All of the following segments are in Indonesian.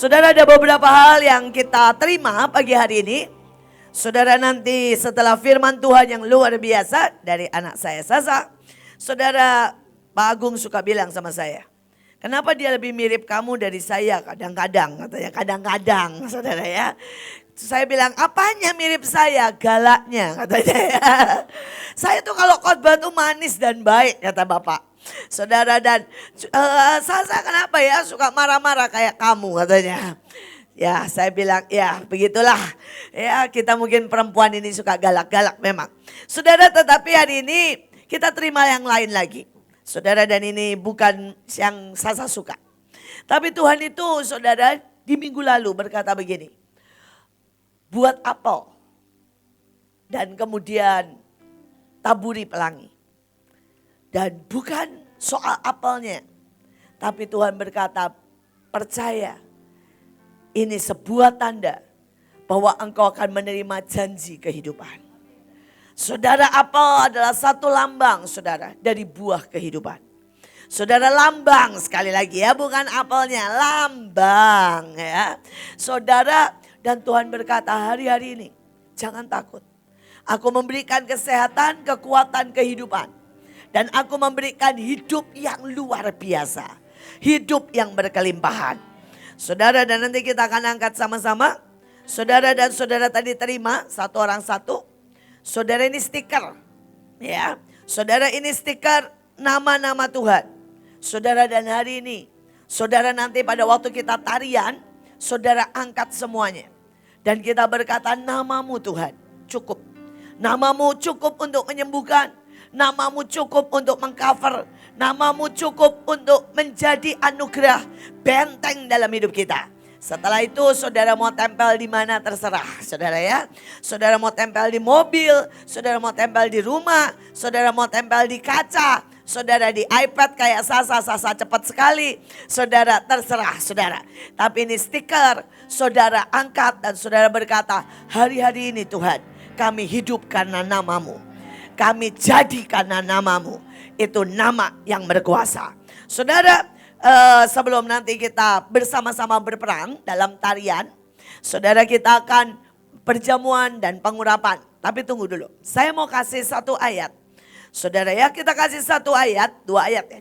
Saudara, ada beberapa hal yang kita terima pagi hari ini. Saudara, nanti setelah firman Tuhan yang luar biasa dari anak saya Sasa, saudara, Pak Agung suka bilang sama saya, kenapa dia lebih mirip kamu dari saya kadang-kadang, katanya kadang-kadang saudara ya. Saya bilang, apanya mirip saya? Galaknya katanya ya. Saya tuh kalau khotbah tuh manis dan baik kata Bapak. Saudara, dan Sasa kenapa ya suka marah-marah kayak kamu katanya. Ya saya bilang ya begitulah. Ya kita mungkin perempuan ini suka galak-galak memang. Saudara, tetapi hari ini kita terima yang lain lagi. Saudara, dan ini bukan yang Sasa suka. Tapi Tuhan itu saudara di minggu lalu berkata begini. Buat apel dan kemudian taburi pelangi. Dan bukan soal apelnya. Tapi Tuhan berkata, percaya ini sebuah tanda bahwa engkau akan menerima janji kehidupan. Saudara, apel adalah satu lambang saudara dari buah kehidupan. Saudara, lambang sekali lagi ya, bukan apelnya, lambang ya. Saudara, dan Tuhan berkata hari-hari ini jangan takut. Aku memberikan kesehatan, kekuatan, kehidupan. Dan aku memberikan hidup yang luar biasa. Hidup yang berkelimpahan. Saudara, dan nanti kita akan angkat sama-sama. Saudara dan saudara tadi terima satu orang satu. Saudara, ini stiker. Ya, saudara, ini stiker nama-nama Tuhan. Saudara, dan hari ini saudara nanti pada waktu kita tarian, saudara angkat semuanya. Dan kita berkata, namamu Tuhan cukup. Namamu cukup untuk menyembuhkan. Namamu cukup untuk mengcover. Namamu cukup untuk menjadi anugerah benteng dalam hidup kita. Setelah itu saudara mau tempel di mana terserah saudara ya. Saudara mau tempel di mobil, saudara mau tempel di rumah, saudara mau tempel di kaca, saudara di iPad kayak Sasa cepat sekali. Saudara terserah saudara. Tapi ini stiker, saudara angkat dan saudara berkata, hari-hari ini Tuhan kami hidup karena namamu. Kami jadi karena namamu. Itu nama yang berkuasa. Saudara, sebelum nanti kita bersama-sama berperang dalam tarian, saudara, kita akan perjamuan dan pengurapan. Tapi tunggu dulu, saya mau kasih satu ayat. Saudara ya, kita kasih satu ayat, dua ayat.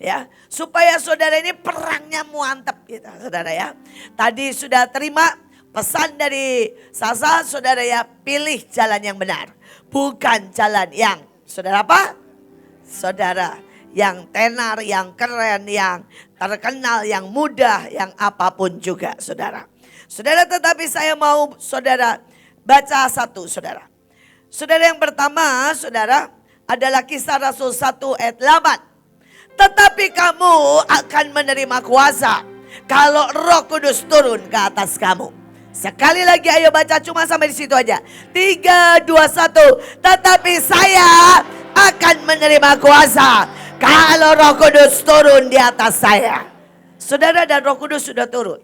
Ya, supaya saudara ini perangnya mantap gitu, saudara ya. Tadi sudah terima pesan dari Sasa, saudara ya, pilih jalan yang benar. Bukan jalan yang, saudara apa? Saudara, yang tenar, yang keren, yang terkenal, yang mudah, yang apapun juga saudara. Saudara, tetapi saya mau saudara baca satu saudara. Saudara, yang pertama saudara adalah Kisah Rasul 1 ayat 8. Tetapi kamu akan menerima kuasa kalau Roh Kudus turun ke atas kamu. Sekali lagi ayo baca, cuma sampai di situ aja. 3, 2, 1. Tetapi saya akan menerima kuasa kalau Roh Kudus turun di atas saya. Saudara, dan Roh Kudus sudah turun.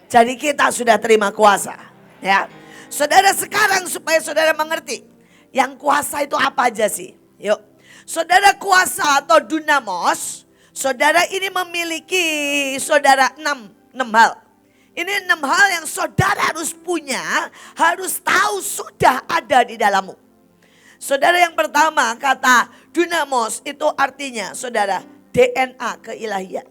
Jadi kita sudah terima kuasa. Ya, saudara, sekarang supaya saudara mengerti, yang kuasa itu apa aja sih? Yuk, saudara, kuasa atau dunamos, saudara ini memiliki saudara 6 hal. Ini 6 hal yang saudara harus punya, harus tahu sudah ada di dalammu. Saudara, yang pertama kata dunamos itu artinya saudara DNA keilahian.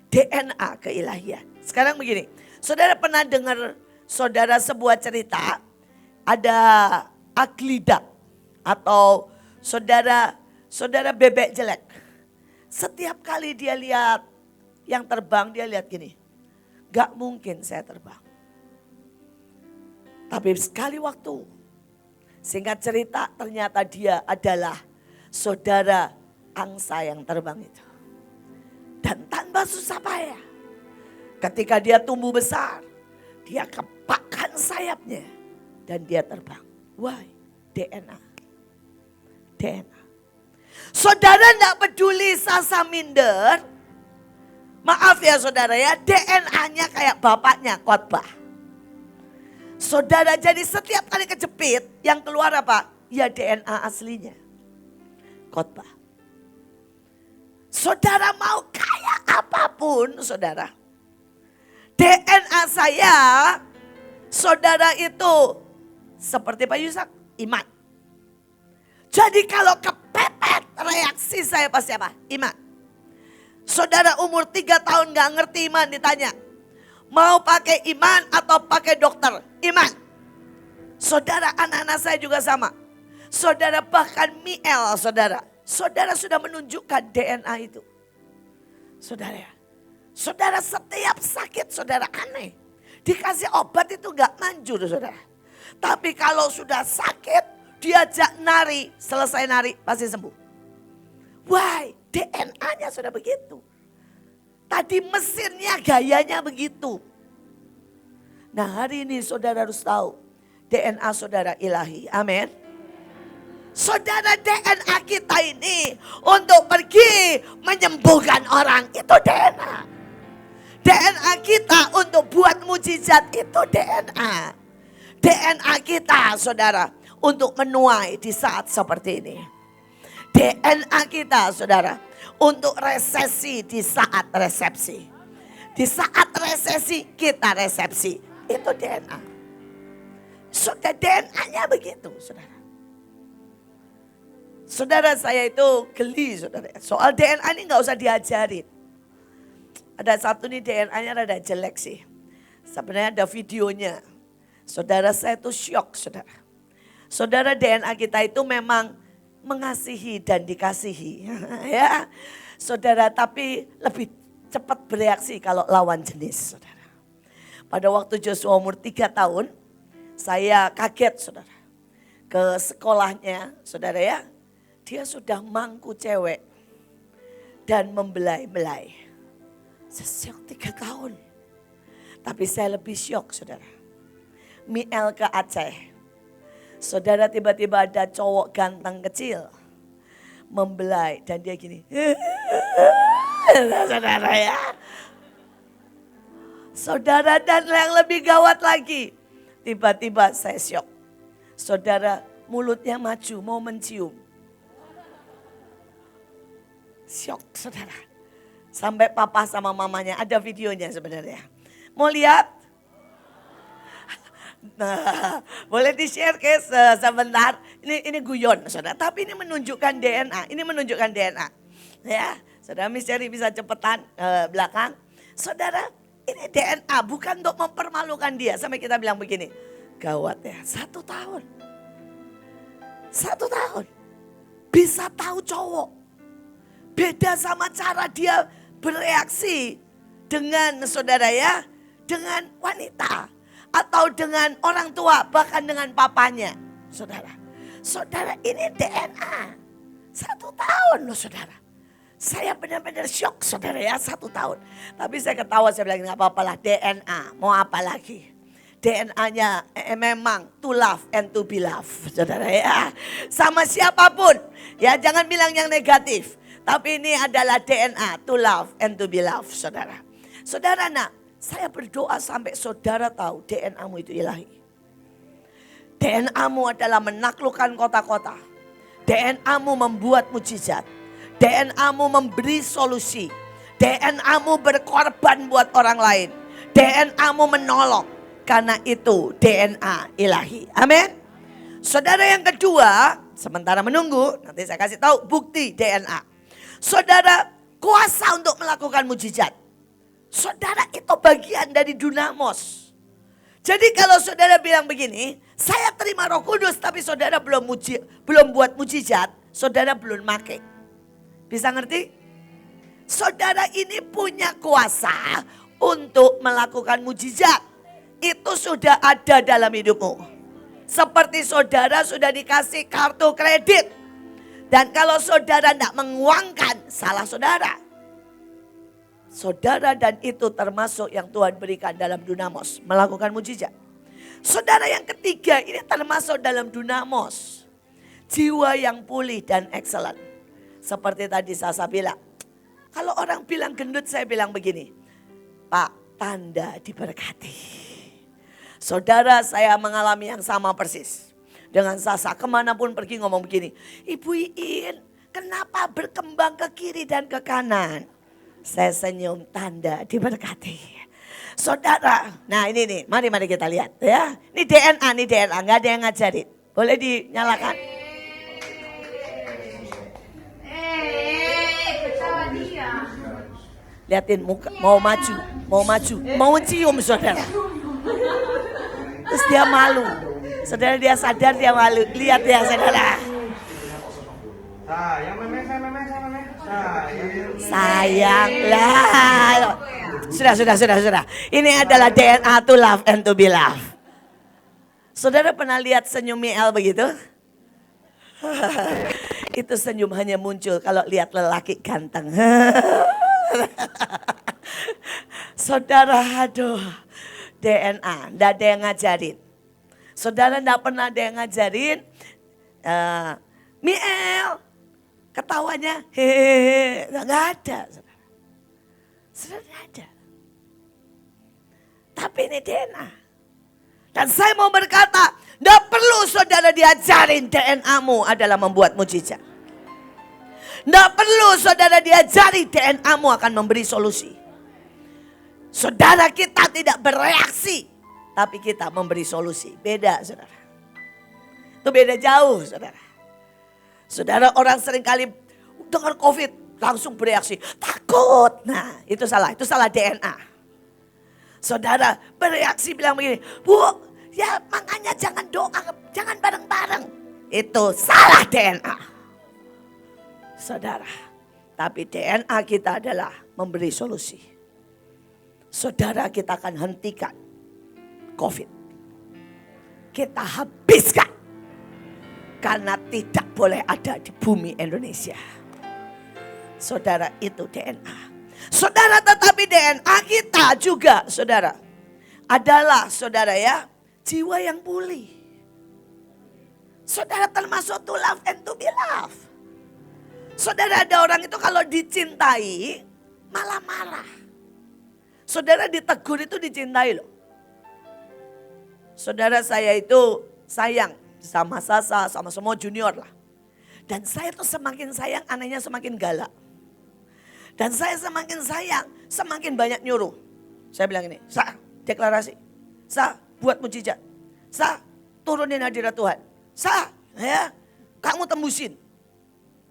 DNA keilahian. Sekarang begini, saudara pernah dengar saudara sebuah cerita ada aklidak atau saudara bebek jelek. Setiap kali dia lihat yang terbang dia lihat gini. Gak mungkin saya terbang. Tapi sekali waktu, singkat cerita ternyata dia adalah saudara angsa yang terbang itu. Dan tanpa susah payah, ketika dia tumbuh besar, dia kepakkan sayapnya dan dia terbang. Why? DNA. Saudara gak peduli Sasa minder. Maaf ya saudara ya, DNA-nya kayak bapaknya khotbah. Saudara, jadi setiap kali kejepit yang keluar apa? Ya DNA aslinya. Khotbah. Saudara mau kaya apapun saudara. DNA saya, saudara itu seperti Pak Yusak, iman. Jadi kalau kepepet, reaksi saya pasti apa? Iman. Saudara umur 3 tahun gak ngerti iman, ditanya, mau pakai iman atau pakai dokter? Iman. Saudara, anak-anak saya juga sama. Saudara, bahkan Miel, saudara sudah menunjukkan DNA itu. Saudara setiap sakit, saudara aneh. Dikasih obat itu gak manjur, saudara. Tapi kalau sudah sakit, diajak nari, selesai nari pasti sembuh. Why? DNA-nya sudah begitu. Tadi mesinnya, gayanya begitu. Nah, hari ini saudara harus tahu, DNA saudara ilahi. Amin. Saudara, DNA kita ini untuk pergi menyembuhkan orang, itu DNA. DNA kita untuk buat mujizat, itu DNA. DNA kita, saudara, untuk menuai di saat seperti ini. DNA kita, saudara, untuk resesi di saat resepsi. Di saat resesi kita resepsi, itu DNA. Saudara, DNA-nya begitu, saudara. Saudara, saya itu geli, saudara. Soal DNA ini gak usah diajarin. Ada satu nih DNA-nya rada jelek sih. Sebenarnya ada videonya. Saudara, saya itu syok, saudara. Saudara, DNA kita itu memang mengasihi dan dikasihi. Ya, saudara, tapi lebih cepat bereaksi kalau lawan jenis, saudara. Pada waktu Joshua umur 3 tahun, saya kaget, saudara. Ke sekolahnya, saudara ya. Dia sudah mangku cewek dan membelai-belai. Sejak 3 tahun. Tapi saya lebih syok, saudara. Miel ke Aceh. Saudara, tiba-tiba ada cowok ganteng kecil. Membelai dan dia gini. Saudara ya. Saudara, dan yang lebih gawat lagi. Tiba-tiba saya syok. Saudara, mulutnya maju mau mencium. Syok, saudara. Sampai papa sama mamanya, ada videonya sebenarnya. Mau lihat? Nah, boleh di-share guys sebentar. Ini guyon, saudara. Tapi ini menunjukkan DNA. Ini menunjukkan DNA. Ya, saudara, misteri bisa cepetan belakang. Saudara, ini DNA bukan untuk mempermalukan dia. Sampai kita bilang begini, gawat ya, 1 tahun. 1 tahun. Bisa tahu cowok. Beda sama cara dia bereaksi dengan saudara ya, dengan wanita. Atau dengan orang tua, bahkan dengan papanya. Saudara, saudara, ini DNA. 1 tahun loh, saudara. Saya benar-benar syok, saudara ya, 1 tahun. Tapi saya ketawa, saya bilang gak apa-apa lah, DNA, mau apa lagi. DNA-nya memang to love and to be loved, saudara ya. Sama siapapun, ya jangan bilang yang negatif. Tapi ini adalah DNA, to love and to be loved, saudara. Saudara, nah, saya berdoa sampai saudara tahu DNA-mu itu ilahi. DNA-mu adalah menaklukkan kota-kota. DNA-mu membuat mujizat. DNA-mu memberi solusi. DNA-mu berkorban buat orang lain. DNA-mu menolong. Karena itu DNA ilahi. Amin. Saudara, yang kedua, sementara menunggu, nanti saya kasih tahu bukti DNA. Saudara, kuasa untuk melakukan mujizat. Saudara, itu bagian dari dunamos. Jadi kalau saudara bilang begini, saya terima Roh Kudus tapi saudara belum buat mujizat, saudara belum make. Bisa ngerti? Saudara ini punya kuasa untuk melakukan mujizat. Itu sudah ada dalam hidupmu. Seperti saudara sudah dikasih kartu kredit. Dan kalau saudara tidak menguangkan, salah saudara. Saudara, dan itu termasuk yang Tuhan berikan dalam dunamos, melakukan mujizat. Saudara, yang ketiga, ini termasuk dalam dunamos. Jiwa yang pulih dan excellent. Seperti tadi Sasa bilang. Kalau orang bilang gendut, saya bilang begini. Pak, tanda diberkati. Saudara, saya mengalami yang sama persis. Dengan Sasa, kemanapun pergi ngomong begini. Ibu Iin, kenapa berkembang ke kiri dan ke kanan? Saya senyum, tanda diberkati. Saudara, nah ini nih, mari kita lihat ya. Ini DNA, nggak ada yang ngajarin. Boleh dinyalakan? Liatin muka, mau maju, mau cium saudara. Terus dia malu. Saudara dia sadar dia malu. Lihat ya saudara. Sayang lah. Sudah. Ini adalah DNA to love and to be loved. Saudara pernah lihat senyum Miel begitu? Itu senyum hanya muncul kalau lihat lelaki ganteng. Saudara, aduh, DNA, enggak ada yang ngajarin. Saudara enggak pernah ada yang ngajarin. Miel, ketawanya, hehehe, enggak ada. Saudara enggak ada. Tapi ini DNA. Dan saya mau berkata, enggak perlu saudara diajarin DNA-mu adalah membuat mujizat. Enggak perlu saudara diajari DNA-mu akan memberi solusi. Saudara kita tidak bereaksi, tapi kita memberi solusi. Beda saudara. Itu beda jauh saudara. Saudara orang seringkali dengar COVID langsung bereaksi. Takut. Nah itu salah DNA. Saudara bereaksi bilang begini, Bu, ya makanya jangan doa, jangan bareng-bareng. Itu salah DNA. Saudara, tapi DNA kita adalah memberi solusi. Saudara, kita akan hentikan COVID. Kita habiskan. Karena tidak boleh ada di bumi Indonesia. Saudara, itu DNA. Saudara, tetapi DNA kita juga, saudara, adalah saudara ya, jiwa yang pulih. Saudara termasuk to love and to be loved. Saudara, ada orang itu kalau dicintai malah marah. Saudara, ditegur itu dicintai loh. Saudara, saya itu sayang sama Sasa, sama semua junior lah. Dan saya tuh semakin sayang, anehnya semakin galak. Dan saya semakin sayang, semakin banyak nyuruh. Saya bilang ini, Sa, deklarasi. Sa, buat mujizat. Sa, turunin hadirat Tuhan. Sa, ya, kamu tembusin.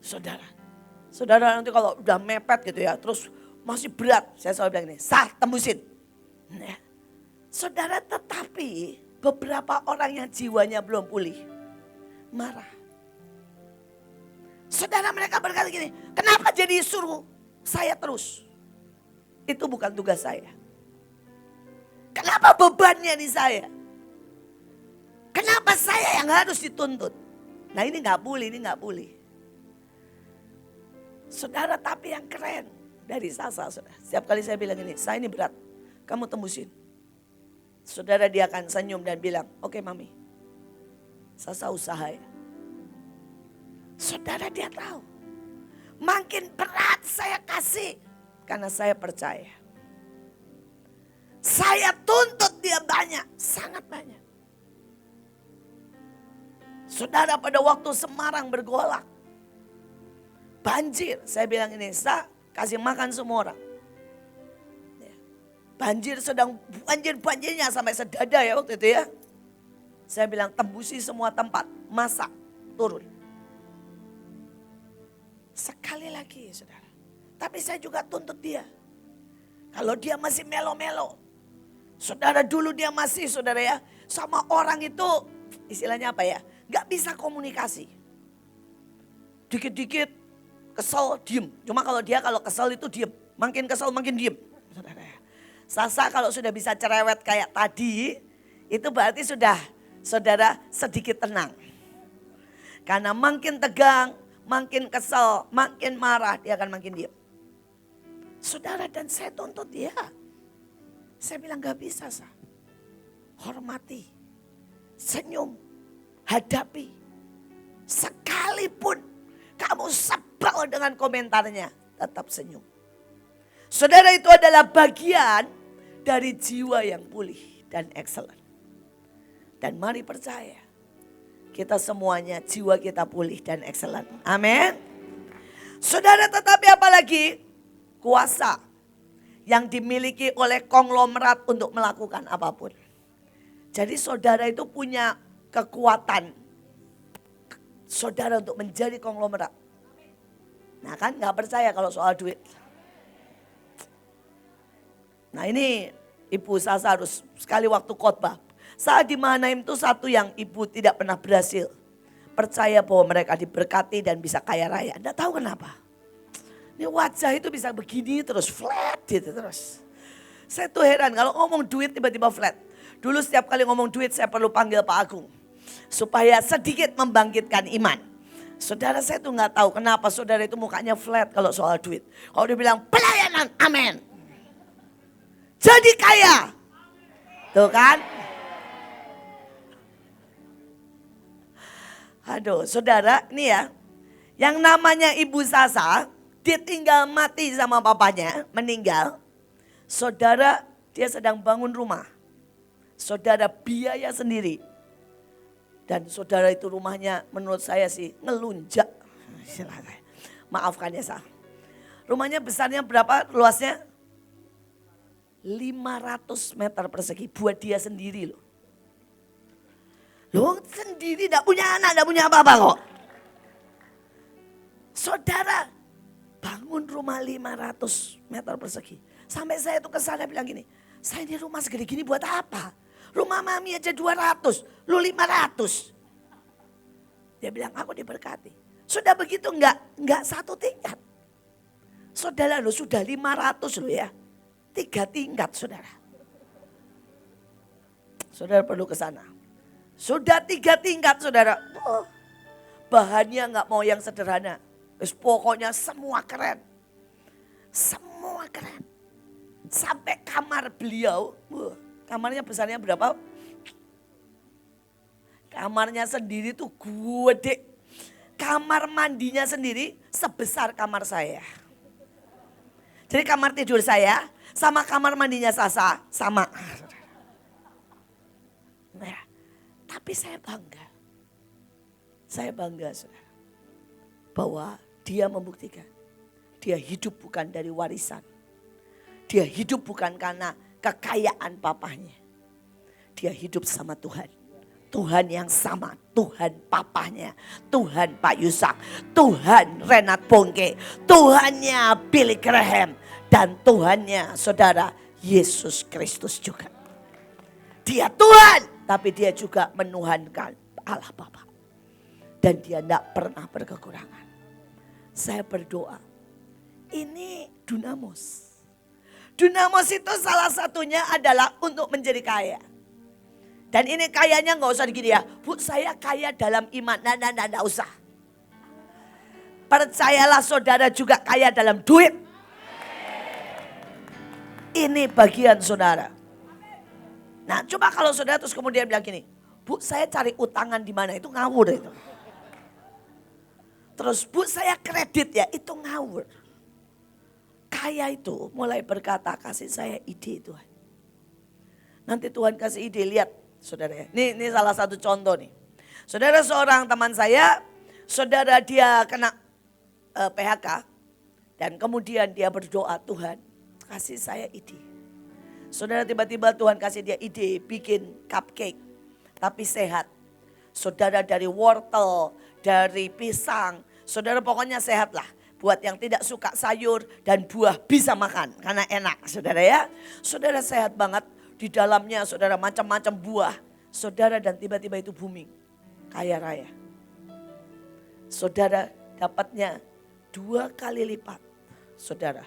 Saudara nanti kalau udah mepet gitu ya, terus masih berat. Saya selalu bilang ini, Sa, tembusin. Ya. Saudara, tetapi beberapa orang yang jiwanya belum pulih, marah. Saudara, mereka berkata gini, kenapa jadi suruh saya terus? Itu bukan tugas saya. Kenapa bebannya di saya? Kenapa saya yang harus dituntut? Nah ini gak boleh, Saudara, tapi yang keren dari Sasa, saudara. Setiap kali saya bilang ini, saya ini berat, kamu tembusin. Saudara, dia akan senyum dan bilang, oke Mami, Sasa usaha ya. Saudara, dia tahu. Makin berat saya kasih karena saya percaya. Saya tuntut dia banyak, sangat banyak. Saudara, pada waktu Semarang bergolak, banjir, saya bilang ini, Sa, kasih makan semua orang. Banjir sedang banjirnya sampai sedada ya waktu itu ya. Saya bilang tembusi semua tempat, masak, turun. Sekali lagi saudara. Tapi saya juga tuntut dia. Kalau dia masih melo-melo. Saudara, dulu dia masih saudara ya. Sama orang itu istilahnya apa ya. Gak bisa komunikasi. Dikit-dikit kesel diem. Cuma kalau kesel itu diem. Makin kesel makin diem. Saudara ya. Sasa kalau sudah bisa cerewet kayak tadi. Itu berarti sudah saudara sedikit tenang. Karena makin tegang, makin kesel, makin marah, dia akan makin diam. Saudara, dan saya tuntut dia. Saya bilang gak bisa, Sa. Hormati, senyum, hadapi. Sekalipun kamu sebel dengan komentarnya, tetap senyum. Saudara, itu adalah bagian dari jiwa yang pulih dan excellent. Dan mari percaya, kita semuanya jiwa kita pulih dan excellent. Amin. Saudara, tetapi apalagi kuasa yang dimiliki oleh konglomerat untuk melakukan apapun. Jadi saudara itu punya kekuatan saudara untuk menjadi konglomerat. Nah kan gak percaya kalau soal duit. Nah ini Ibu Sasa harus sekali waktu khotbah. Saat di Mahanaim itu satu yang ibu tidak pernah berhasil. Percaya bahwa mereka diberkati dan bisa kaya raya. Nggak tahu kenapa. Ini wajah itu bisa begini terus flat gitu terus. Saya tuh heran kalau ngomong duit tiba-tiba flat. Dulu setiap kali ngomong duit saya perlu panggil Pak Agung. Supaya sedikit membangkitkan iman. Saudara saya tuh nggak tahu kenapa saudara itu mukanya flat kalau soal duit. Kalau dia bilang pelayanan, amin. Jadi kaya. Tuh kan. Aduh saudara ini ya. Yang namanya Ibu Sasa ditinggal mati sama papanya, meninggal. Saudara dia sedang bangun rumah. Saudara biaya sendiri. Dan saudara itu rumahnya menurut saya sih ngelunjak. Maafkan ya Sa. Rumahnya besarnya berapa luasnya? 500 meter persegi buat dia sendiri loh. Loh sendiri gak punya anak, gak punya apa-apa kok. Saudara bangun rumah 500 meter persegi. Sampai saya tuh kesana bilang gini, saya ini rumah segede gini buat apa? Rumah mami aja 200, lu 500. Dia bilang aku diberkati. Sudah begitu enggak satu tingkat. Saudara lo sudah 500 lo ya. 3 tingkat saudara. Saudara perlu ke sana. Sudah 3 tingkat saudara. Oh, bahannya enggak mau yang sederhana. Pokoknya semua keren. Semua keren. Sampai kamar beliau. Kamarnya besarnya berapa? Kamarnya sendiri tuh gede. Kamar mandinya sendiri sebesar kamar saya. Jadi kamar tidur saya sama kamar mandinya Sasa sama. Nah, tapi saya bangga. Saya bangga saudara. Bahwa dia membuktikan. Dia hidup bukan dari warisan. Dia hidup bukan karena kekayaan papahnya. Dia hidup sama Tuhan. Tuhan yang sama, Tuhan papahnya, Tuhan Pak Yusak, Tuhan Renat Bongke, Tuhannya Billy Graham, dan Tuhannya saudara Yesus Kristus juga. Dia Tuhan, tapi dia juga menuhankan Allah Bapa. Dan dia tidak pernah berkekurangan. Saya berdoa, ini Dunamos. Dunamos itu salah satunya adalah untuk menjadi kaya. Dan ini kayanya gak usah begini ya. Bu saya kaya dalam iman. Nah, gak usah. Percayalah saudara juga kaya dalam duit. Ini bagian saudara. Nah coba kalau saudara terus kemudian bilang gini. Bu saya cari utangan di mana itu ngawur itu. Terus bu saya kredit ya itu ngawur. Kaya itu mulai berkata kasih saya ide Tuhan. Nanti Tuhan kasih ide lihat. Saudara ya, ini salah satu contoh nih. Saudara seorang teman saya, saudara dia kena PHK. Dan kemudian dia berdoa, Tuhan kasih saya ide. Saudara tiba-tiba Tuhan kasih dia ide bikin cupcake. Tapi sehat. Saudara dari wortel, dari pisang. Saudara pokoknya sehat lah. Buat yang tidak suka sayur dan buah bisa makan. Karena enak saudara ya. Saudara sehat banget. Di dalamnya saudara macam-macam buah. Saudara dan tiba-tiba itu booming. Kaya raya. Saudara dapatnya 2 kali lipat. Saudara.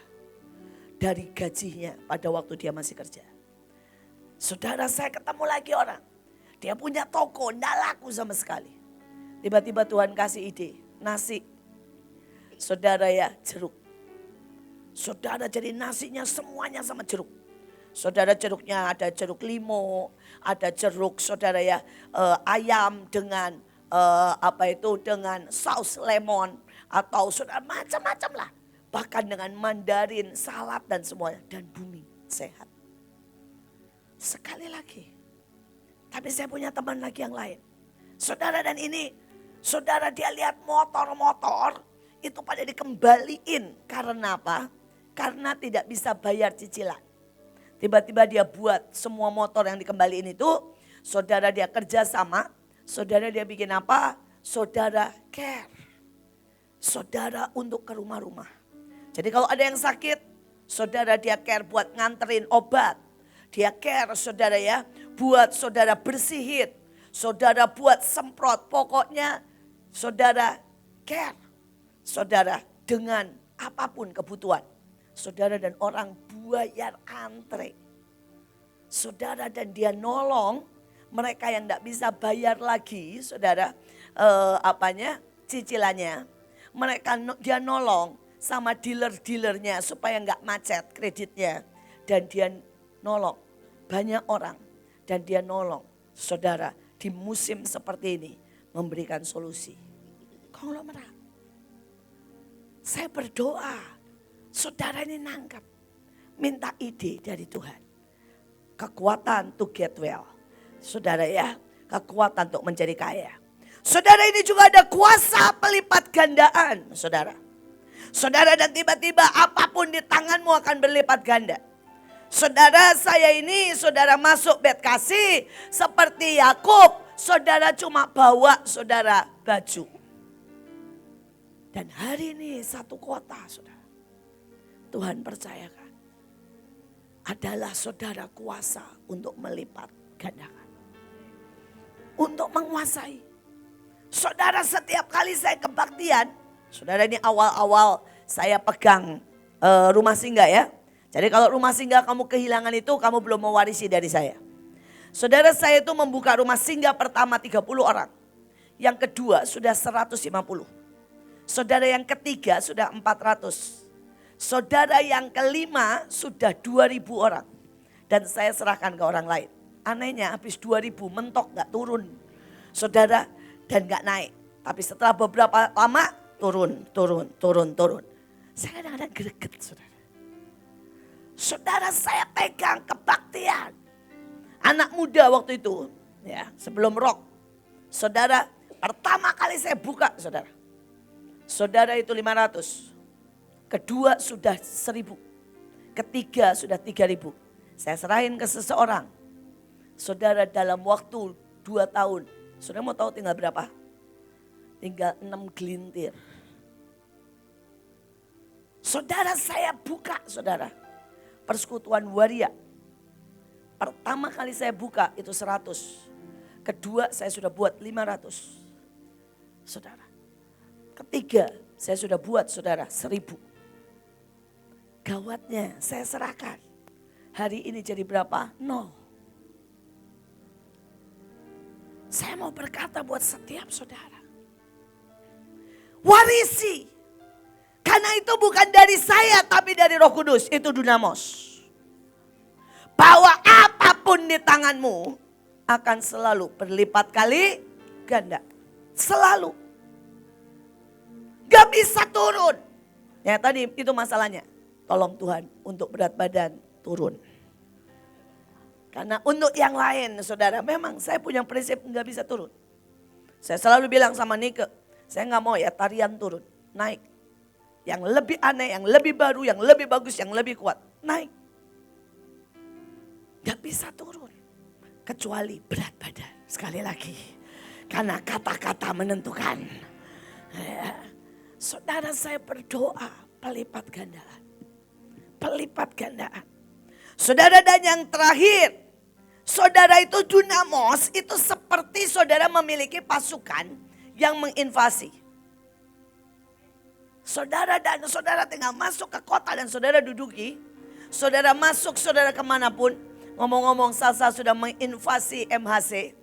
Dari gajinya pada waktu dia masih kerja. Saudara saya ketemu lagi orang. Dia punya toko, enggak laku sama sekali. Tiba-tiba Tuhan kasih ide. Nasi. Saudara ya jeruk. Saudara jadi nasinya semuanya sama jeruk. Saudara jeruknya ada jeruk limo, ada jeruk saudara ya ayam dengan dengan saus lemon atau saudara macam-macam lah. Bahkan dengan mandarin, salad dan semuanya dan booming sehat. Sekali lagi. Tapi saya punya teman lagi yang lain. Saudara dan ini, saudara dia lihat motor-motor itu pada dikembaliin karena apa? karena tidak bisa bayar cicilan. Tiba-tiba dia buat semua motor yang dikembaliin itu, saudara dia kerja sama, saudara dia bikin apa? Saudara care. Saudara untuk ke rumah-rumah. Jadi kalau ada yang sakit, saudara dia care buat nganterin obat. Dia care saudara ya, buat saudara bersihin. Saudara buat semprot, pokoknya saudara care. Saudara dengan apapun kebutuhan. Saudara dan orang bayar antre. Saudara dan dia nolong mereka yang tidak bisa bayar lagi, saudara, cicilannya. Dia nolong sama dealer-dealernya supaya nggak macet kreditnya. Dan dia nolong banyak orang dan dia nolong saudara di musim seperti ini memberikan solusi. Konglomerat. Saya berdoa. Saudara ini nangkep, minta ide dari Tuhan. Kekuatan to get well. Saudara ya, kekuatan untuk menjadi kaya. Saudara ini juga ada kuasa pelipat gandaan, saudara. Saudara dan tiba-tiba apapun di tanganmu akan berlipat ganda. Saudara saya ini, saudara masuk bed kasih seperti Yakub. Saudara cuma bawa saudara baju. Dan hari ini satu kota saudara. Tuhan percayakan adalah saudara kuasa untuk melipat gandakan. Untuk menguasai. Saudara setiap kali saya kebaktian, saudara ini awal-awal saya pegang rumah singgah ya. Jadi kalau rumah singgah kamu kehilangan itu kamu belum mewarisi dari saya. Saudara saya itu membuka rumah singgah pertama 30 orang. Yang kedua sudah 150. Saudara yang ketiga sudah 400. Saudara yang kelima sudah 2.000 orang. Dan saya serahkan ke orang lain. Anehnya habis 2.000 mentok gak turun. Saudara dan gak naik. Tapi setelah beberapa lama turun. Saya kadang-kadang greget saudara. Saudara saya pegang kebaktian. Anak muda waktu itu ya sebelum rock. Saudara pertama kali saya buka saudara. Saudara itu 500. Kedua sudah 1.000. Ketiga sudah 3.000. Saya serahin ke seseorang. Saudara dalam waktu 2 tahun. Saudara mau tahu tinggal berapa? Tinggal 6 gelintir. Saudara saya buka saudara. Persekutuan waria. Pertama kali saya buka itu 100. Kedua saya sudah buat 500. Saudara. Ketiga saya sudah buat saudara 1.000. Gawatnya saya serahkan. Hari ini jadi berapa? 0. Saya mau berkata buat setiap saudara. Warisi. Karena itu bukan dari saya tapi dari Roh Kudus. Itu dunamos. Bahwa apapun di tanganmu akan selalu berlipat kali ganda. Selalu. Gak bisa turun. Ya tadi itu masalahnya. Tolong Tuhan untuk berat badan turun. Karena untuk yang lain saudara memang saya punya prinsip gak bisa turun. Saya selalu bilang sama Nike, saya gak mau ya tarian turun, naik. Yang lebih aneh, yang lebih baru, yang lebih bagus, yang lebih kuat, naik. Gak bisa turun. Kecuali berat badan, sekali lagi. Karena kata-kata menentukan. Ya. Saudara saya berdoa pelipat gandaan. Pelipat gandaan. Saudara dan yang terakhir. Saudara itu dunamos itu seperti saudara memiliki pasukan yang menginvasi. Saudara dan saudara tinggal masuk ke kota dan saudara duduki. Saudara masuk saudara kemanapun. Ngomong-ngomong Salsa sudah menginvasi MHC.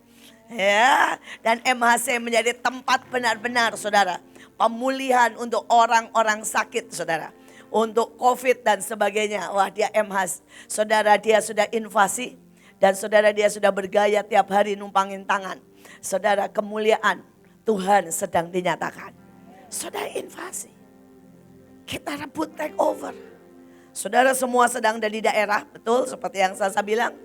Ya, dan MHC menjadi tempat benar-benar saudara. Pemulihan untuk orang-orang sakit saudara. Untuk COVID dan sebagainya. Wah dia MHC. Saudara dia sudah invasi. Dan saudara dia sudah bergaya tiap hari numpangin tangan. Saudara kemuliaan Tuhan sedang dinyatakan. Saudara invasi. Kita rebut take over. Saudara semua sedang ada di daerah. Betul seperti yang saya bilang.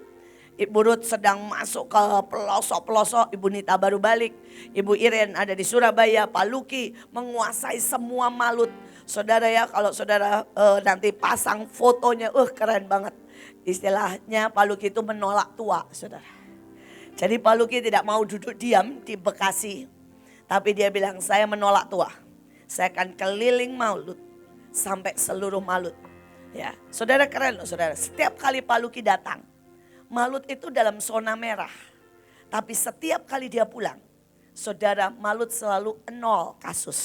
Ibu Ruth sedang masuk ke pelosok-pelosok. Ibu Nita baru balik. Ibu Iren ada di Surabaya. Pak Luki menguasai semua malut. Saudara ya, kalau saudara nanti pasang fotonya, keren banget. Istilahnya Pak Luki itu menolak tua, saudara. Jadi Pak Luki tidak mau duduk diam di Bekasi. Tapi dia bilang, saya menolak tua. Saya akan keliling Malut sampai seluruh Malut. Ya, saudara keren loh saudara. Setiap kali Pak Luki datang, Malut itu dalam zona merah. Tapi setiap kali dia pulang, saudara, Malut selalu 0 kasus.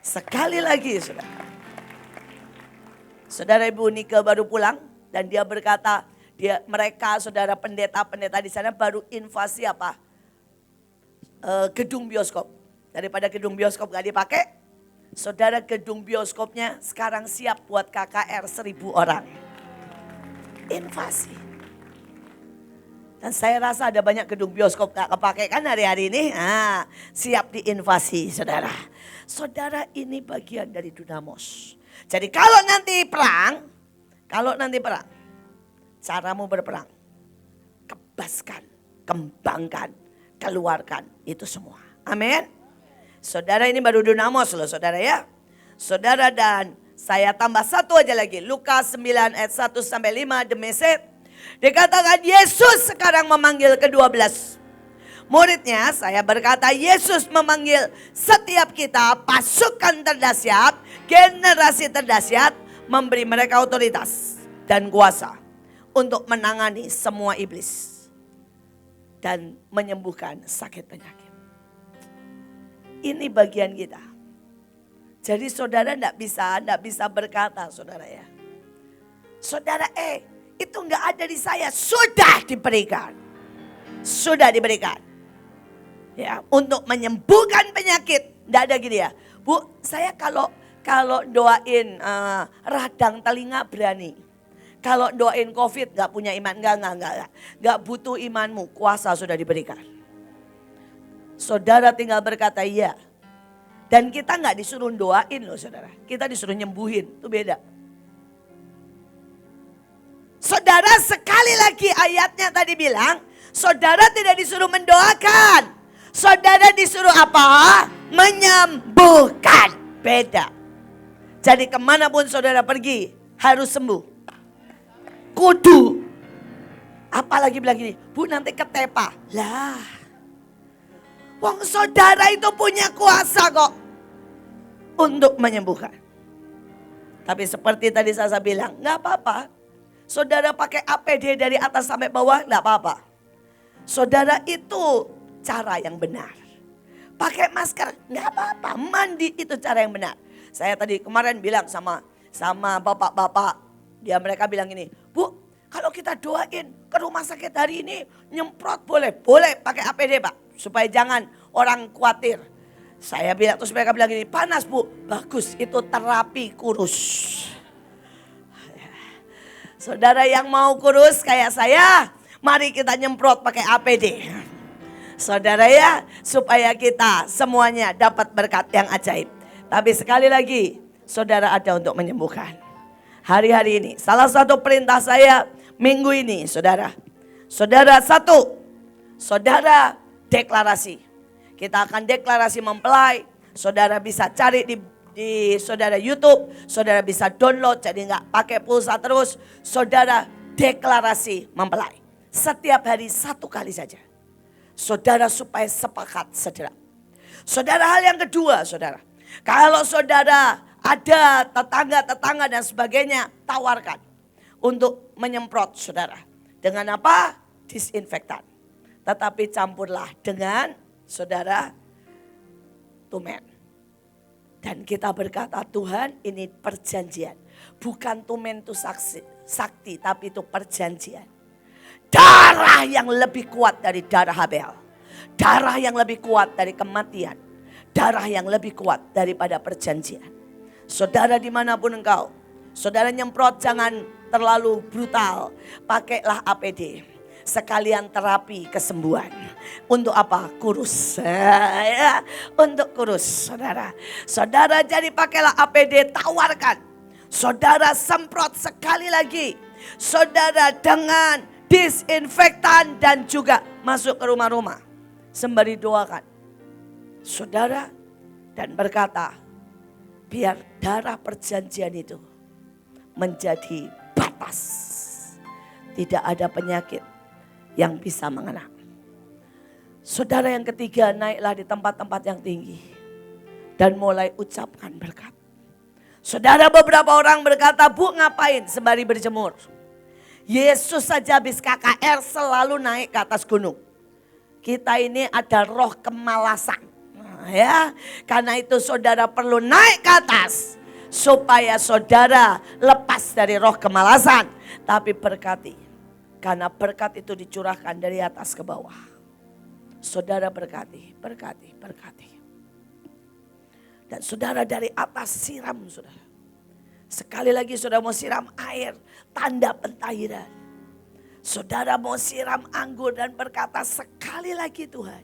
Sekali lagi saudara. Saudara Ibu Nike baru pulang dan dia berkata, mereka saudara pendeta-pendeta di sana baru invasi apa? Gedung bioskop. Daripada gedung bioskop gak dipakai, saudara gedung bioskopnya sekarang siap buat KKR 1.000 orang. Invasi. Dan saya rasa ada banyak gedung bioskop gak kepake kan hari-hari ini. Siap diinvasi saudara. Saudara, ini bagian dari Dunamos. Jadi kalau nanti perang, caramu berperang, kebaskan, kembangkan, keluarkan itu semua. Amin. Saudara, ini baru Dunamos loh saudara ya. Saudara, dan saya tambah satu aja lagi. Lukas 9 ayat 1 sampai 5 the message. Dikatakan Yesus sekarang memanggil ke-12 muridnya. Saya berkata Yesus memanggil setiap kita, pasukan terdahsyat, generasi terdahsyat, memberi mereka otoritas dan kuasa untuk menangani semua iblis dan menyembuhkan sakit penyakit. Ini bagian kita. Jadi saudara enggak bisa berkata saudara ya. Saudara itu enggak ada di saya, sudah diberikan. Sudah diberikan. Ya, untuk menyembuhkan penyakit. Enggak ada gini ya. Bu, saya kalau doain radang telinga berani. Kalau doain COVID enggak punya iman, enggak butuh imanmu, kuasa sudah diberikan. Saudara tinggal berkata iya. Dan kita enggak disuruh doain loh saudara. Kita disuruh nyembuhin, itu beda. Saudara, sekali lagi ayatnya tadi bilang, saudara tidak disuruh mendoakan. Saudara disuruh apa? Menyembuhkan. Beda. Jadi kemanapun saudara pergi harus sembuh. Kudu. Apalagi bilang gini, Bu nanti ketepa. Lah. Wong saudara itu punya kuasa kok. Untuk menyembuhkan. Tapi seperti tadi saya bilang, gak apa-apa. Saudara pakai APD dari atas sampai bawah, gak apa-apa. Saudara, itu cara yang benar. Pakai masker, gak apa-apa. Mandi itu cara yang benar. Saya tadi kemarin bilang sama bapak-bapak. Mereka bilang ini, Bu, kalau kita doain ke rumah sakit hari ini, nyemprot boleh? Boleh pakai APD Pak, supaya jangan orang khawatir. Saya bilang, terus mereka bilang ini, panas Bu. Bagus, itu terapi kurus. Saudara yang mau kurus kayak saya, mari kita nyemprot pakai APD. Saudara ya, supaya kita semuanya dapat berkat yang ajaib. Tapi sekali lagi, saudara ada untuk menyembuhkan. Hari-hari ini, salah satu perintah saya minggu ini, saudara. Saudara deklarasi. Kita akan deklarasi mempelai. Saudara bisa cari di saudara YouTube, saudara bisa download, jadi nggak pakai pulsa terus. Saudara deklarasi mempelai. Setiap hari 1 kali saja. Saudara supaya sepakat saudara. Saudara, hal yang kedua saudara. Kalau saudara ada tetangga-tetangga dan sebagainya, tawarkan untuk menyemprot saudara. Dengan apa? Disinfektan. Tetapi campurlah dengan saudara tumen. Dan kita berkata, Tuhan ini perjanjian. Bukan tumen itu sakti, tapi itu perjanjian. Darah yang lebih kuat dari darah Habel. Darah yang lebih kuat dari kematian. Darah yang lebih kuat daripada perjanjian. Saudara dimanapun engkau, saudara nyemprot jangan terlalu brutal. Pakailah APD. Sekalian terapi kesembuhan. Untuk apa? Kurus. Ya, untuk kurus saudara. Saudara jadi pakailah APD, tawarkan. Saudara semprot sekali lagi. Saudara dengan disinfektan dan juga masuk ke rumah-rumah. Sembari doakan. Saudara dan berkata, biar darah perjanjian itu menjadi batas. Tidak ada penyakit yang bisa mengena. Saudara, yang ketiga, naiklah di tempat-tempat yang tinggi dan mulai ucapkan berkat. Saudara, beberapa orang berkata, Bu ngapain sembari berjemur? Yesus saja habis KKR selalu naik ke atas gunung. Kita ini ada roh kemalasan. Ya, karena itu saudara perlu naik ke atas supaya saudara lepas dari roh kemalasan, tapi berkati. Karena berkat itu dicurahkan dari atas ke bawah. Saudara berkati, berkati, berkati. Dan saudara dari atas siram saudara. Sekali lagi saudara mau siram air, tanda pentahiran. Saudara mau siram anggur dan berkata, sekali lagi Tuhan,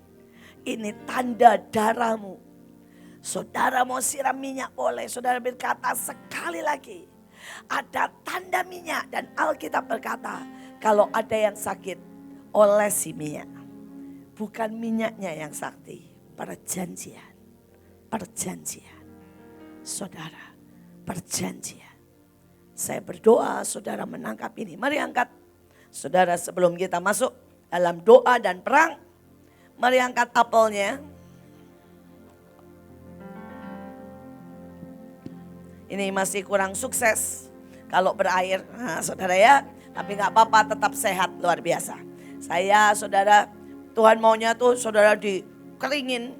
ini tanda darahmu. Saudara mau siram minyak boleh, saudara berkata sekali lagi. Ada tanda minyak dan Alkitab berkata, kalau ada yang sakit, olesi minyak. Bukan minyaknya yang sakti, perjanjian. Perjanjian. Saudara, perjanjian. Saya berdoa saudara menangkap ini. Mari angkat. Saudara, sebelum kita masuk dalam doa dan perang, mari angkat apelnya. Ini masih kurang sukses kalau berair, nah, saudara ya. Tapi gak apa-apa, tetap sehat, luar biasa. Saya saudara, Tuhan maunya tuh saudara dikeringin,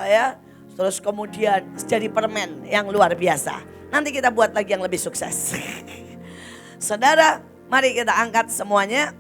ya. Terus kemudian jadi permen yang luar biasa. Nanti kita buat lagi yang lebih sukses. Saudara, mari kita angkat semuanya.